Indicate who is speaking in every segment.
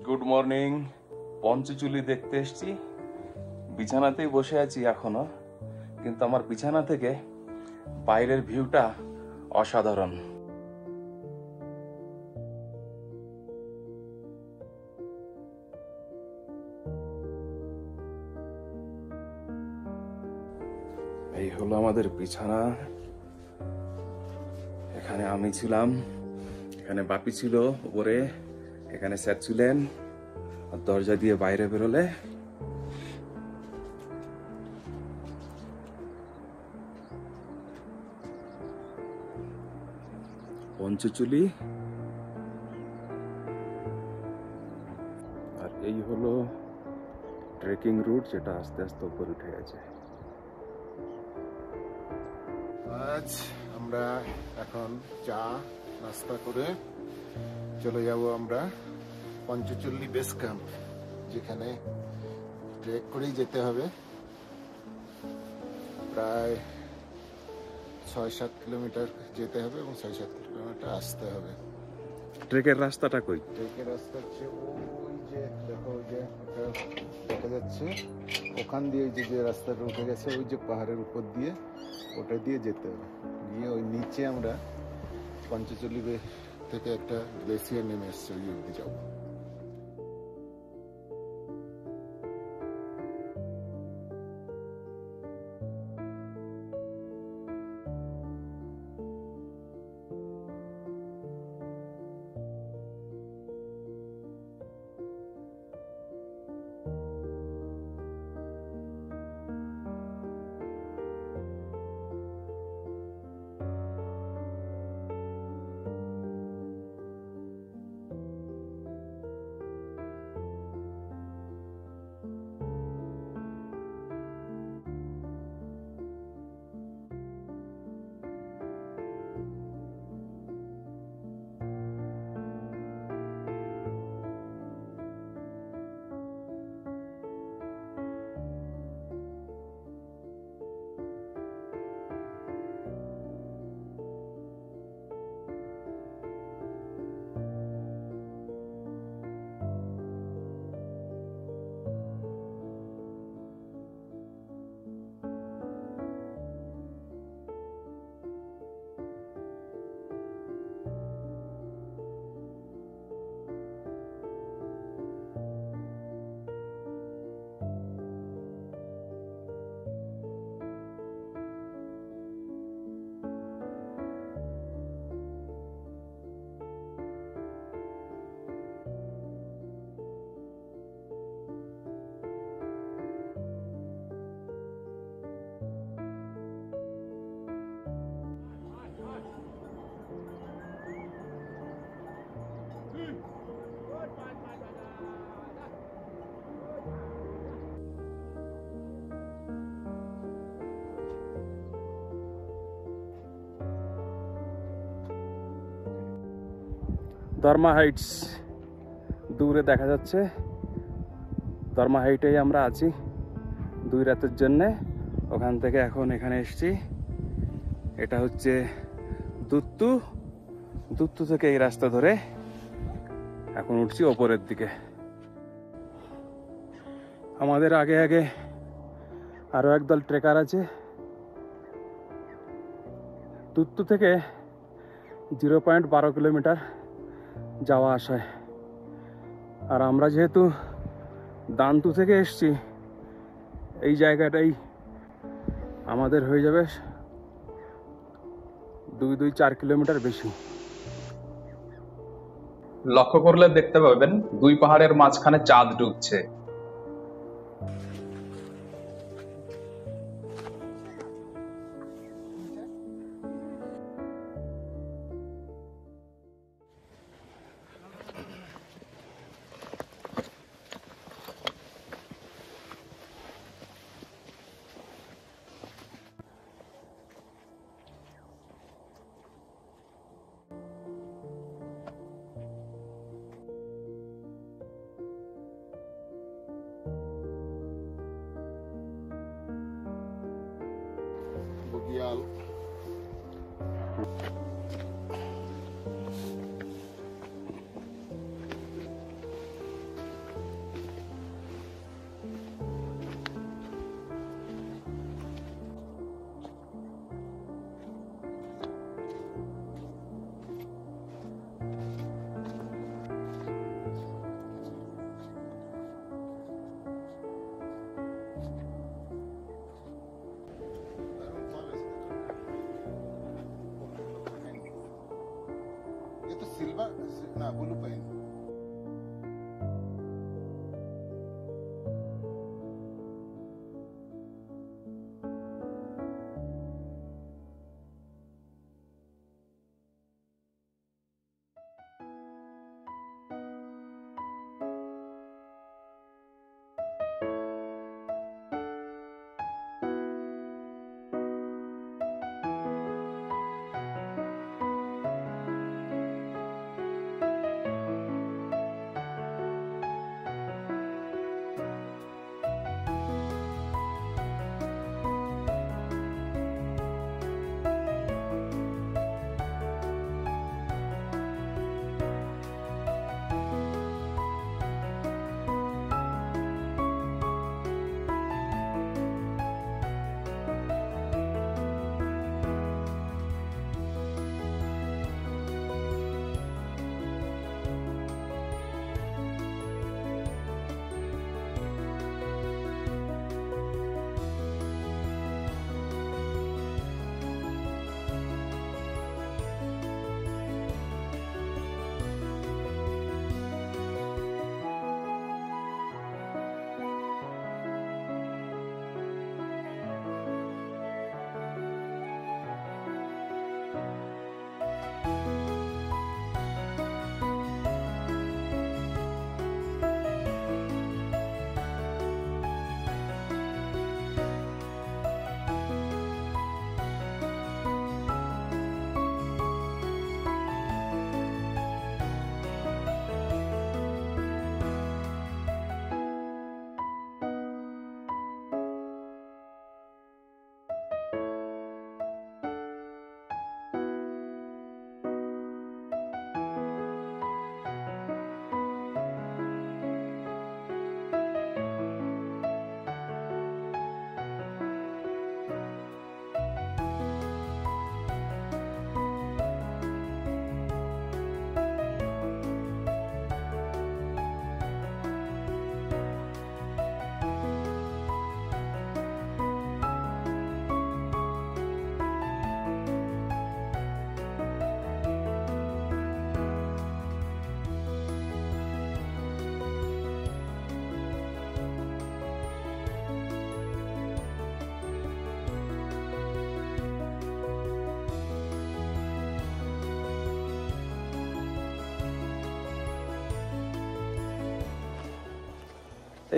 Speaker 1: Good morning. Panchachuli দেখতে এসেছি। বিছানাতেই বসে আছি এখনো, কিন্তু আমার বিছানা থেকে বাইরের ভিউটা অসাধারণ। এই হলো আমাদের বিছানা। এখানে আমি ছিলাম, এখানে বাপি ছিল উপরে, এখানে স্যার ছিলেন। আর দরজা দিয়ে বাইরে বেরোলে পঞ্চচুলি, আর এই হলো ট্রেকিং রুট যেটা আস্তে আস্তে উপরে উঠে গেছে।
Speaker 2: আজ আমরা এখন চা নাস্তা করে চলে যাব আমরা পঞ্চচল্লি বেস ক্যাম্প, যেখানে ট্রেক করেই যেতে হবে। প্রায় 6-7 কিলোমিটার যেতে হবে এবং 6-7 কিলোমিটার আসতে হবে।
Speaker 1: ট্রেকের রাস্তাটা কই?
Speaker 2: ট্রেকের রাস্তা হচ্ছে ওই যে দেখো, ওই যে ওটা দেখা যাচ্ছে, ওখান দিয়ে যে রাস্তাটা উঠে গেছে ওই যে পাহাড়ের উপর দিয়ে, ওটা দিয়ে যেতে হবে। গিয়ে ওই নিচে আমরা পঞ্চচল্লি থেকে একটা গ্লেসিয়ার নেমে এসছে, ওই অব্দি যাবো।
Speaker 1: ধর্মা হাইটস দূরে দেখা যাচ্ছে। ধর্মা হাইটেই আমরা আছি 2 রাতের জন্যে। ওখান থেকে এখন এখানে এসেছি। এটা হচ্ছে দুত্তু থেকে এই রাস্তা ধরে এখন উঠছি ওপরের দিকে। আমাদের আগে আগে আরো একদল ট্রেকার আছে। দুত্তু থেকে 0.12 কিলোমিটার যাওয়া আসায়। আর আমরা যেহেতু দান্তু থেকে এসছি, এই জায়গাটাই আমাদের হয়ে যাবে 2-4 কিলোমিটার বেশি।
Speaker 3: লক্ষ্য করলে দেখতে পাবেন 2 পাহাড়ের মাঝখানে চাঁদ ডুবছে।
Speaker 2: না ব্লু পাইন।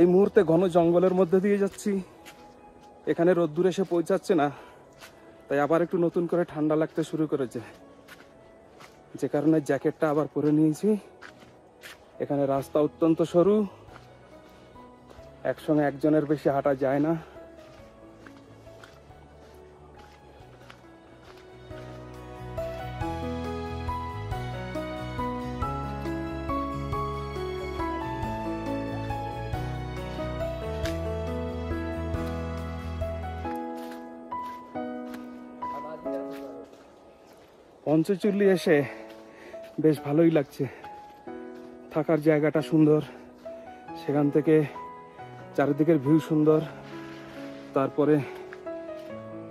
Speaker 1: এই মুহূর্তে ঘন জঙ্গলের মধ্যে দিয়ে যাচ্ছি, এখানে রোদ্দুর এসে পৌঁছাচ্ছে না, তাই আবার একটু নতুন করে ঠান্ডা লাগতে শুরু করেছে, যে কারণে জ্যাকেটটা আবার পরে নিয়েছি। এখানে রাস্তা অত্যন্ত সরু, একসঙ্গে একজনের বেশি হাঁটা যায় না। পঞ্চচুল্লি এসে বেশ ভালোই লাগছে, থাকার জায়গাটা সুন্দর, সেখান থেকে চারিদিকের ভিউ সুন্দর। তারপরে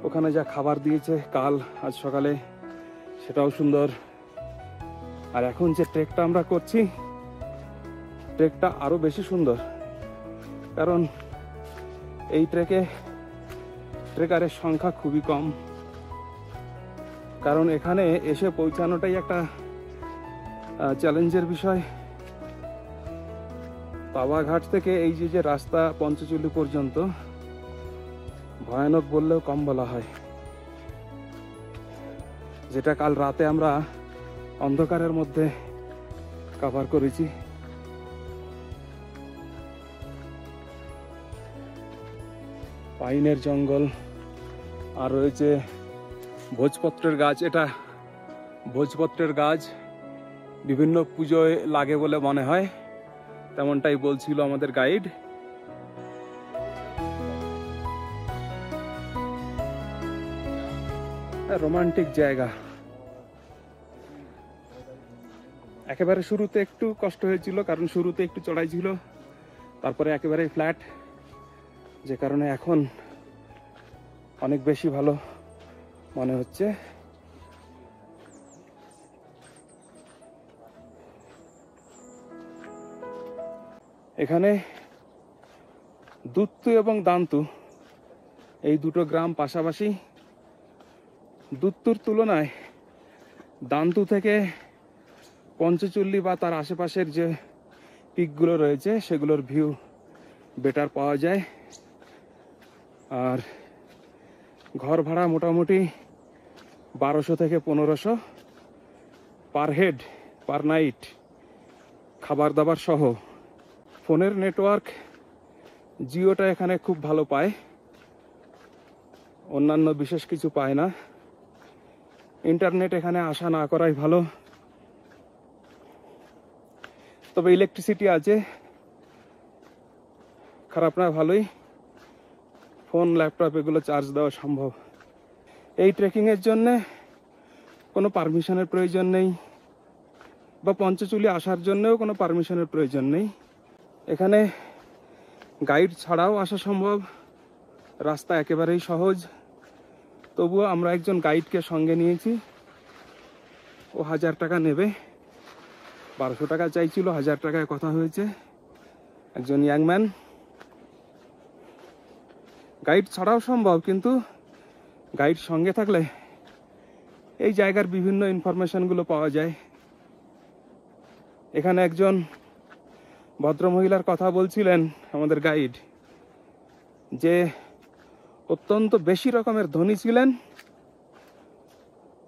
Speaker 1: ওখানে যা খাবার দিয়েছে কাল আজ সকালে সেটাও সুন্দর। আর এখন যে ট্রেকটা আমরা করছি, ট্রেকটা আরো বেশি সুন্দর, কারণ এই ট্রেকে ট্রেকারের সংখ্যা খুবই কম। কারণ এখানে এসে পৌঁছানোটাই একটা চ্যালেঞ্জের বিষয়। পাওয়াঘাট থেকে এই যে রাস্তা পঞ্চচুল্লি পর্যন্ত ভয়ানক বললেও কম বলা হয়, যেটা কাল রাতে আমরা অন্ধকারের মধ্যে কভার করেছি। পাইনের জঙ্গল আর রয়েছে ভোজপত্রের গাছ। এটা ভোজপত্রের গাছ, বিভিন্ন পুজোয় লাগে বলে মনে হয়, তেমনটাই বলছিল আমাদের গাইড। রোমান্টিক জায়গা। একেবারে শুরুতে একটু কষ্ট হয়েছিল, কারণ শুরুতে একটু চড়াই ছিল, তারপরে একেবারে ফ্ল্যাট, যে কারণে এখন অনেক বেশি ভালো মনে হচ্ছে। এখানে দুত্তু এবং দান্তু এই দুটো গ্রাম পাশাপাশি। দুত্তুর তুলনায় দান্তু থেকে পঞ্চচল্লি বা তার আশেপাশের যে পিকগুলো রয়েছে সেগুলোর ভিউ বেটার পাওয়া যায়। আর ঘর ভাড়া মোটামুটি 1200 থেকে 1500 পার হেড পার নাইট, খাবার দাবার সহ। ফোনের নেটওয়ার্ক জিওটা এখানে খুব ভালো পায়, অন্যান্য বিশেষ কিছু পায় না। ইন্টারনেট এখানে আসা না করাই ভালো, তবে ইলেকট্রিসিটি আছে, খারাপ না, ভালোই। ফোন ল্যাপটপ এগুলো চার্জ দেওয়া সম্ভব। এই ট্রেকিংয়ের জন্যে কোনো পারমিশনের প্রয়োজন নেই, বা পঞ্চচুলি আসার জন্যেও কোনো পারমিশনের প্রয়োজন নেই। এখানে গাইড ছাড়াও আসা সম্ভব, রাস্তা একেবারেই সহজ। তবুও আমরা একজন গাইডকে সঙ্গে নিয়েছি, ও 1000 টাকা নেবে। 1200 টাকা চাইছিল, 1000 টাকায় কথা হয়েছে। একজন ইয়াংম্যান। গাইড ছাড়াও সম্ভব, কিন্তু গাইড সঙ্গে থাকলে এই জায়গার বিভিন্ন ইনফরমেশনগুলো পাওয়া যায়। এখানে একজন ভদ্রমহিলার কথা বলছিলেন আমাদের গাইড, যে অত্যন্ত বেশি রকমের ধনী ছিলেন।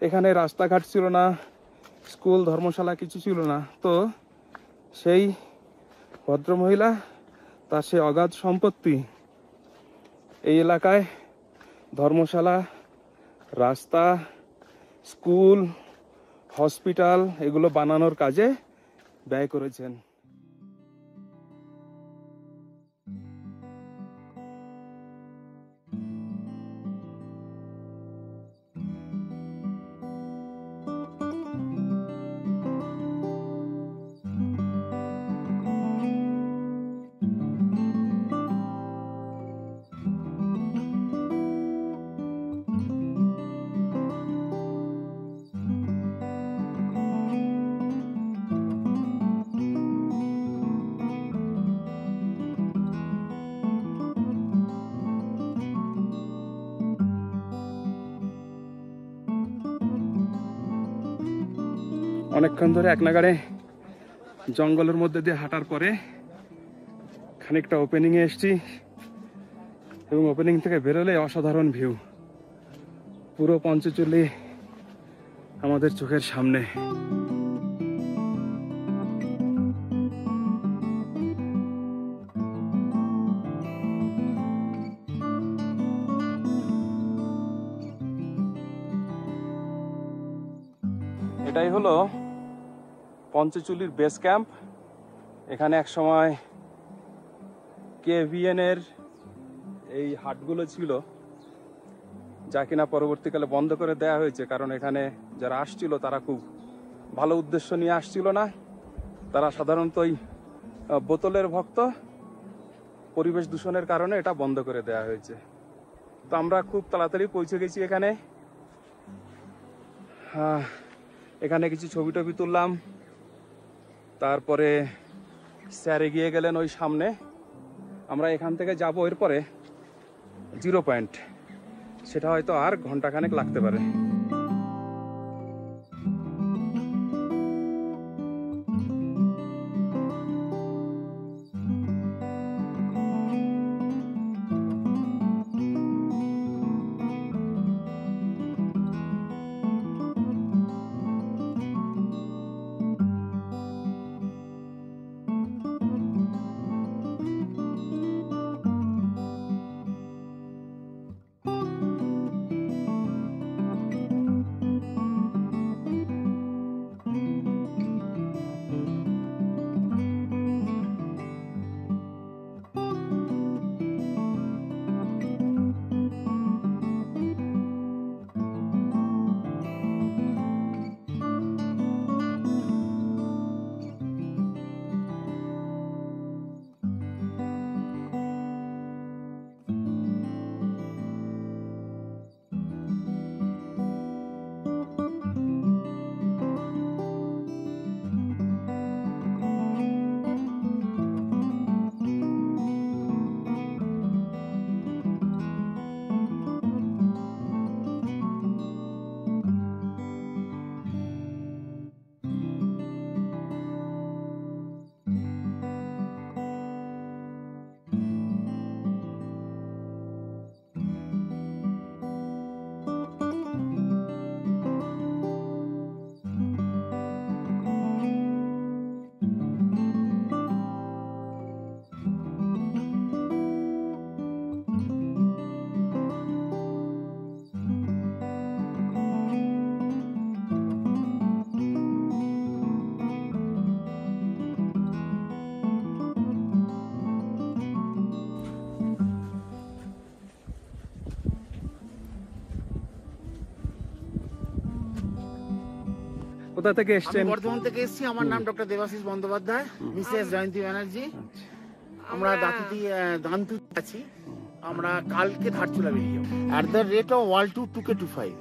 Speaker 1: এখানে রাস্তাঘাট ছিল না, স্কুল ধর্মশালা কিছু ছিল না। তো সেই ভদ্রমহিলা তার সে অগাধ সম্পত্তি এই এলাকায় ধর্মশালা, রাস্তা, স্কুল, হসপিটাল এগুলো বানানোর কাজে ব্যয় করেছেন। অনেকক্ষণ ধরে এক নাগাড়ে জঙ্গলের মধ্যে দিয়ে হাঁটার পরে খানিকটা ওপেনিংয়ে এসছি, এবং ওপেনিং থেকে বেরোলে অসাধারণ ভিউ, পুরো পঞ্চচল্লি আমাদের চোখের সামনে। এটাই হলো পঞ্চচুলির বেস ক্যাম্প। এখানে এক সময় KVN এর এই হাটগুলো ছিল, যা কিনা পরবর্তীকালে বন্ধ করে দেয়া হয়েছে, কারণ এখানে যারা আসছিল তারা খুব ভালো উদ্দেশ্য নিয়ে আসছিল না। তারা সাধারণত বোতলের ভক্ত। পরিবেশ দূষণের কারণে এটা বন্ধ করে দেয়া হয়েছে। তো আমরা খুব তাড়াতাড়ি পৌঁছে গেছি এখানে। এখানে কিছু ছবি টবি তুললাম, তারপরে স্যার এগিয়ে গেলেন ওই সামনে। আমরা এখান থেকে যাব এরপরে 0 পয়েন্ট, সেটা হয়তো আর ঘন্টাখানেক লাগতে পারে। কোথা থেকে
Speaker 4: আমি
Speaker 1: এসছেন?
Speaker 4: বর্ধমান থেকে এসেছি। আমার নাম ডক্টর দেবাশিস বন্দ্যোপাধ্যায়, মিসেস জয়ন্তী ব্যানার্জি। আমরা দান্তুতে আছি। আমরা কালকে ধারচুলা বেরিয়ে যাবো। At the rate of wall 2 2K25